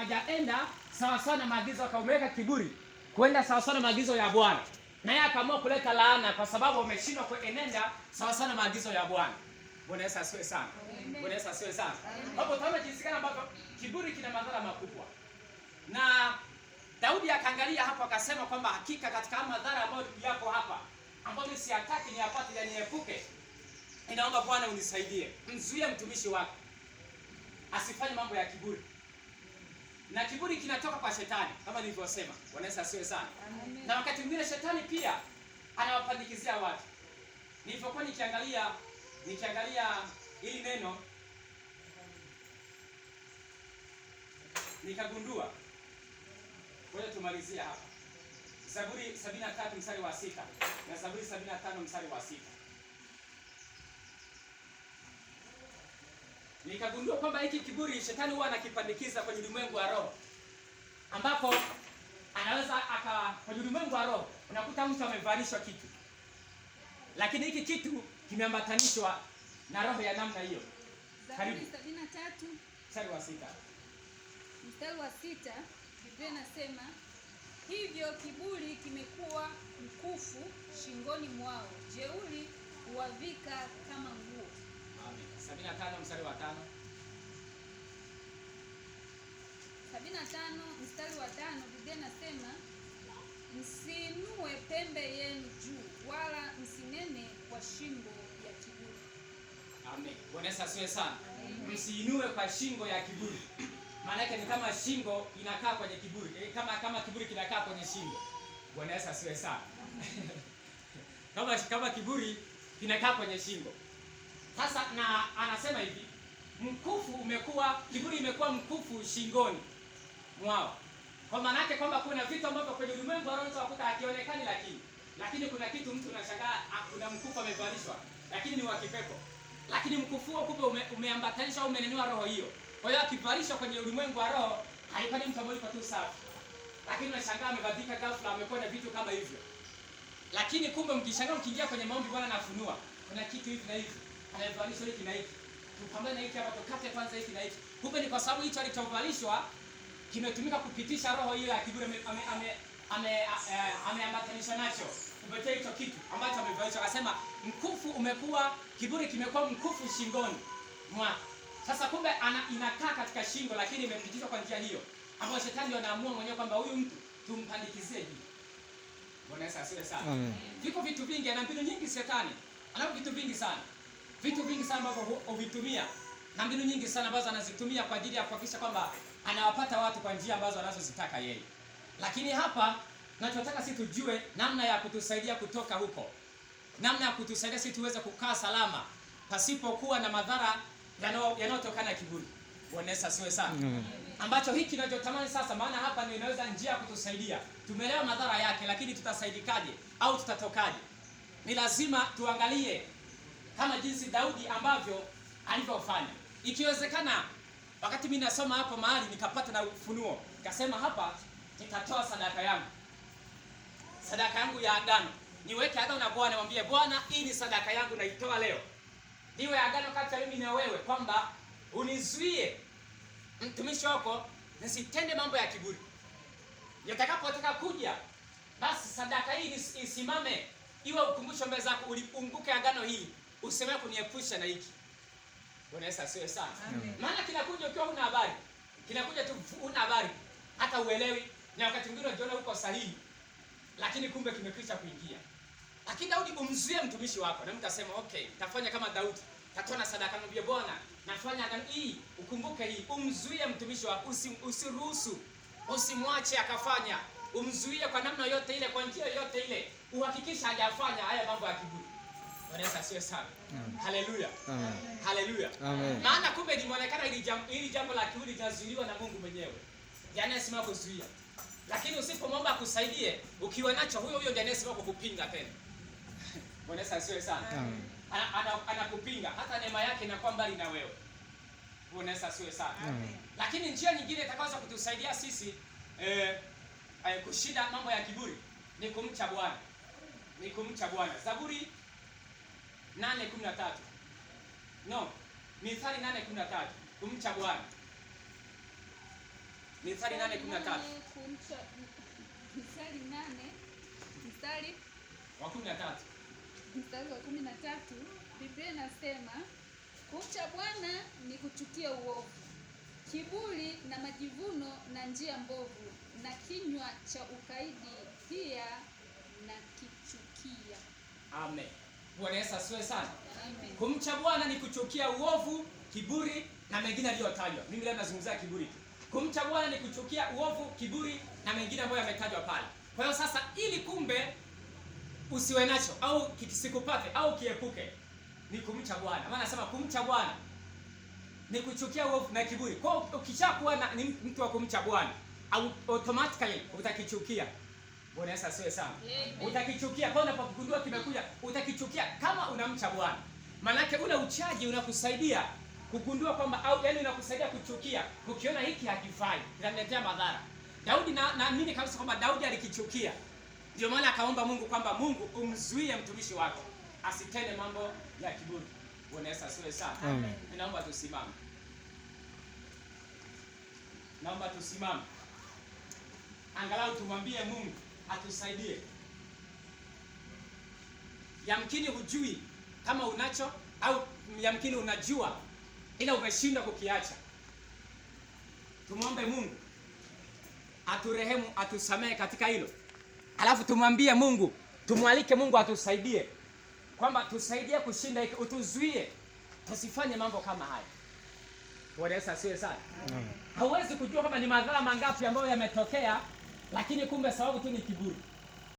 hajaenda sawa sawa na maagizo, akaumeweka kiburi kwenda sawa sawa na maagizo ya Bwana, naye akaamua kuleta laana kwa sababu ameshindwa kuenenda sawa sawa na maagizo ya Bwana. Bwana Yesu asifiwe sana. Bwana Yesu asifiwe sana. Hapo tunaona jinsi gani ambavyo kiburi kina madhara makubwa. Na Daudi akaangalia hapo akasema kwamba hakika katika madhara ambayo yapo hapa, ambayo mimi siyataki niyapate ya niepuke, ninaomba Bwana unisaidie. Mzuie mtumishi wako asifanye mambo ya kiburi. Na kiburi kinatoka kwa shetani kama nilivyosema. Bwana Yesu asifiwe sana. Na wakati mwingine shetani pia anawapandikizia watu. Nilipokuwa nikiangalia hili neno nikagundua, ngoja tumalizia hapa. Zaburi 73 mstari wa 6 na Zaburi 75 mstari wa 6. Nikagundua kwamba hiki kiburi shetani huwa anakipandikiza kwenye ulimwengu wa roho, ambapo anaweza kwenye ulimwengu wa roho unakuta mtu amevalishwa kitu, lakini hiki kitu kimeambatanishwa na roho ya namna hiyo. Karibu. Zaburi 73 mstari wa 6. Mstari wa 6, Biblia inasema hivyo kiburi kimekuwa mkufu shingoni mwao, jeuri huwavika kama nguo. Amen. 75 mstari wa 5. 75 mstari wa 5, Biblia inasema msiinue pembe yenu juu, wala msinene kwa shingo ya kiburi. Amen. Bwana Yesu asifiwe sana. Msiinue kwa shingo ya kiburi. Maana yake ni kama shingo inakaa kwenye kiburi. Kama kiburi kinakaa kwenye shingo. Bwana Yesu asifiwe sana. Kama kiburi kinakaa kwenye shingo. Sasa na anasema hivi, kiburi imekuwa mkufu shingoni mwao. Kwa maana yake kwamba kuna vitu ambavyo kwenye ulimwengu wa roho tunakuta hakionekani, lakini kuna kitu mtu unashangaa kuna mkufu amevalishwa, lakini ni wa kipepo. Lakini mkufu huo kumbe umeambatanishwa au umenenua roho hiyo. Kwa hiyo akivalishwa kwenye ulimwengu wa roho, haipani mtu ambaye yuko tu safi. Lakini unashangaa amebadilika ghafla, amekuwa na vitu kama hivyo. Lakini kumbe mkishangaa mkiingia kwenye maombi, Bwana anafunua kuna kitu hivi na hivi. Amevalishwa hiki na hiki. Tupambane na hiki hapa, tukate kwanza hiki na hiki. Kumbe ni kwa sababu hicho alichovalishwa kimetumika kupitisha roho hiyo ya kiburi, ameambatanishwa nacho kupitia hicho kitu ambacho amevalishwa. Akasema kiburi kimekuwa mkufu shingoni mwa. Sasa kumbe inakaa katika shingo, lakini imepitishwa kwa njia hiyo ambayo shetani ndio anaamua mwenyewe kwamba huyu mtu tumpandikizie hivi. Bwana Yesu asifiwe sana. Viko vitu vingi, ana mbinu nyingi shetani. Ana vitu vingi sana. Vitu vingi sana ambavyo huvitumia, na mbinu nyingi sana ambazo anazitumia kwa ajili ya kuhakikisha kwamba anawapata watu kwa njia ambazo anazozitaka yeye. Lakini hapa tunachotaka sisi tujue namna ya kutusaidia kutoka huko. Namna ya kutusaidia sisi tuweze kukaa salama pasipokuwa na madhara yanayotokana na kiburi. Bwana Yesu asifiwe sana. Ambacho hiki tunachotamani sasa, maana hapa ndio inaweza njia ya kutusaidia. Tumeelewa madhara yake, lakini tutasaidikaje au tutatokaje? Ni lazima tuangalie kama jinsi Daudi ambavyo alivyofanya. Ikiwezekana, wakati mimi nasoma hapo mahali nikapata na ufunuo, nikasema hapa nitatoa sadaka yangu. Sadaka yangu ya agano. Niweke agano na Bwana, mwambie Bwana, hii ni sadaka yangu naitoa leo. Niwe agano kati ya mimi na wewe kwamba unizuie mtumishi wako nisitende mambo ya kiburi. Nitakapotaka kuja, basi sadaka hii isimame, iwe ukumbusho mbele zako, ulikumbuke agano hili, useme kuniepusha na hiki. Bwana Yesu asifiwe sana. Maana kinakuja ukiwa huna habari. Kinakuja tu huna habari, hata uelewi, na wakati mwingine unajiona uko sahihi, lakini kumbe kimekwisha kuingia. Lakini Daudi umzuie mtumishi wako, na mtu asema okay, tafanya kama Daudi. Tatoa sadaka, mwambie Bwana, nafanya agano hii, ukumbuke hii. Umzuie mtumishi wako, usiruhusu, usimwache akafanya. Umzuie kwa namna yote ile, kwa njia yote ile, uhakikisha hajafanya haya mambo ya kiburi. Bwana Yesu asifiwe sana. Haleluya. Haleluya. Maana kumbe limeonekana hili jambo la kiburi linazuiliwa na Mungu mwenyewe. Yaani asimama kuzuia. Lakini usipomwomba akusaidie, ukiwa nacho huyo ndiye anayesimama kukupinga tena. Bwana Yesu asifiwe sana. Anakupinga, hata neema yake inakuwa mbali na wewe. Bwana Yesu asifiwe sana. Lakini njia nyingine itakayoweza kutusaidia sisi kushinda mambo ya kiburi ni kumcha Bwana. Ni kumcha Bwana. Zaburi 8:13. Mithali 8:13. Kumcha Bwana. Mithali 8:13. Mithali 8 mstari wa 13. Mstari wa 13, Biblia inasema kumcha Bwana ni kuchukia uovu, kiburi na majivuno na njia mbovu, na kinywa cha ukaidi pia na kichukia. Amen. Bwana Yesu asifiwe sana. Amen. Kumcha Bwana ni kuchukia uovu, kiburi na mengine yaliyotajwa. Mimi leo nazungumzia kiburi tu. Kumcha Bwana ni kuchukia uovu, kiburi na mengine ambayo yametajwa pale. Kwa hiyo sasa, ili kumbe usiwe nacho au kisikupate au kiepuke, ni kumcha Bwana. Maana nasema kumcha Bwana ni kuchukia uovu na kiburi. Kwa hiyo ukishakuwa ni mtu wa kumcha Bwana, automatically utakichukia. Bwana Yesu asifiwe sana. Utakichukia. Kwa unapokundua kimekuja, utakichukia kama unamcha Bwana. Manake ule uchaji unakusaidia kugundua kwamba, au yani unakusaidia kuchukia, ukiona hiki hakifai, kinaletea madhara. Daudi naamini kabisa kwamba Daudi alikichukia. Ndio maana akaomba Mungu kwamba Mungu umzuie mtumishi wako asitende mambo ya kiburi. Bwana Yesu asifiwe sana. Amen. Naomba tusimame. Naomba tusimame. Angalau tumwambie Mungu atusaidie. Yamkini hujui kama unacho, au yamkini unajua ila umeshindwa kukiacha. Tumwombe Mungu aturehemu, atusamehe katika hilo. Alafu tumwambie Mungu, tumwalike Mungu atusaidie kwamba tusaidie kushinda hiki, utuzuie tusifanye mambo kama haya. Bwana Yesu asifiwe sana. Hauwezi kujua kama ni madhara mangapi ambayo yametokea, lakini kumbe sababu tu ni kiburi.